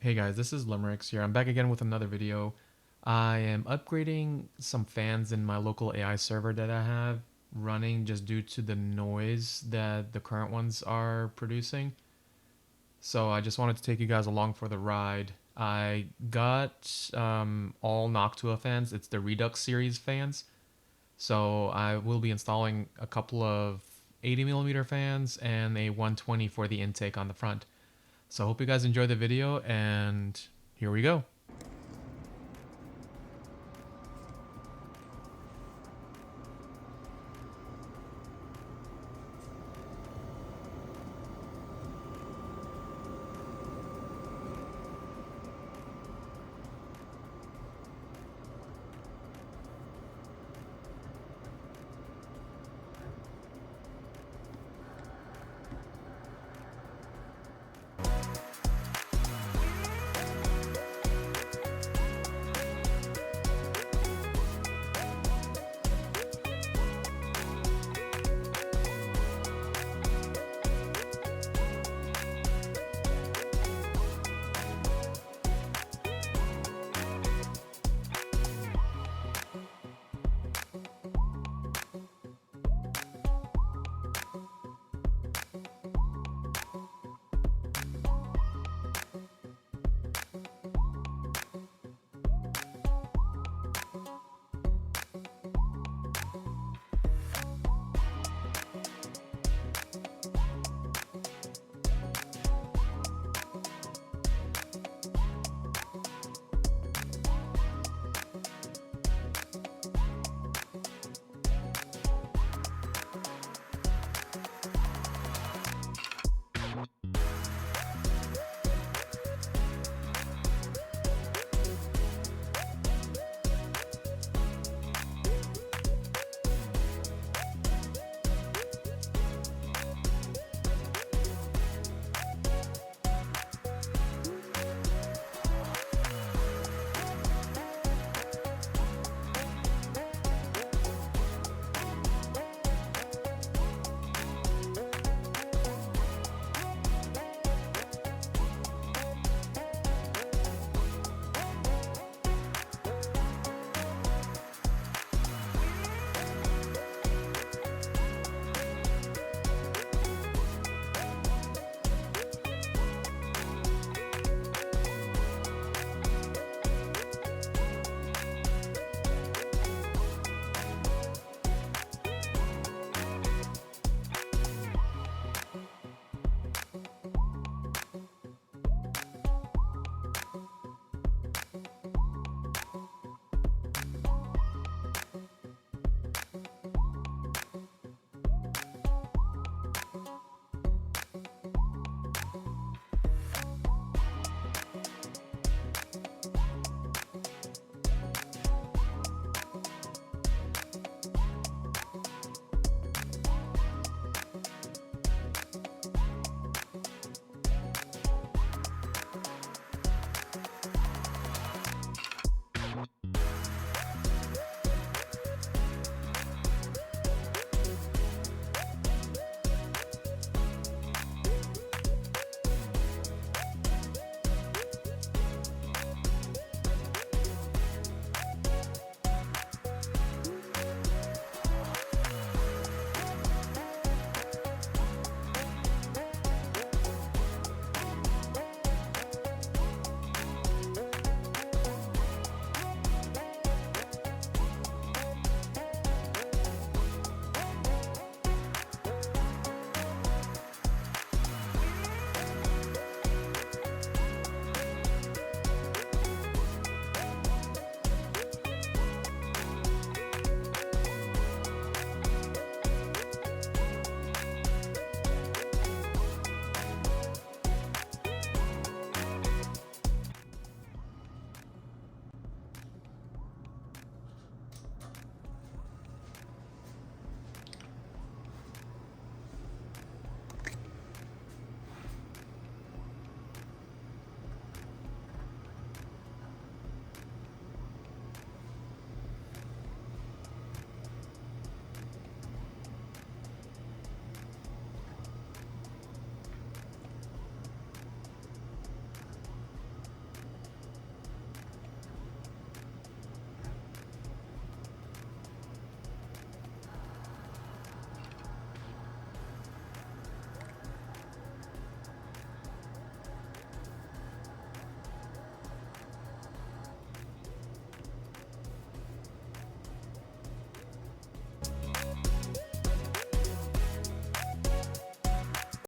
Hey guys, this is Limericks here. I'm back again with another video. I am upgrading some fans in my local AI server that I have running just due to the noise that the current ones are producing. So I just wanted to take you guys along for the ride. I got all Noctua fans. It's the Redux series fans. So I will be installing a couple of 80mm fans and a 120 for the intake on the front. So I hope you guys enjoy the video, and here we go.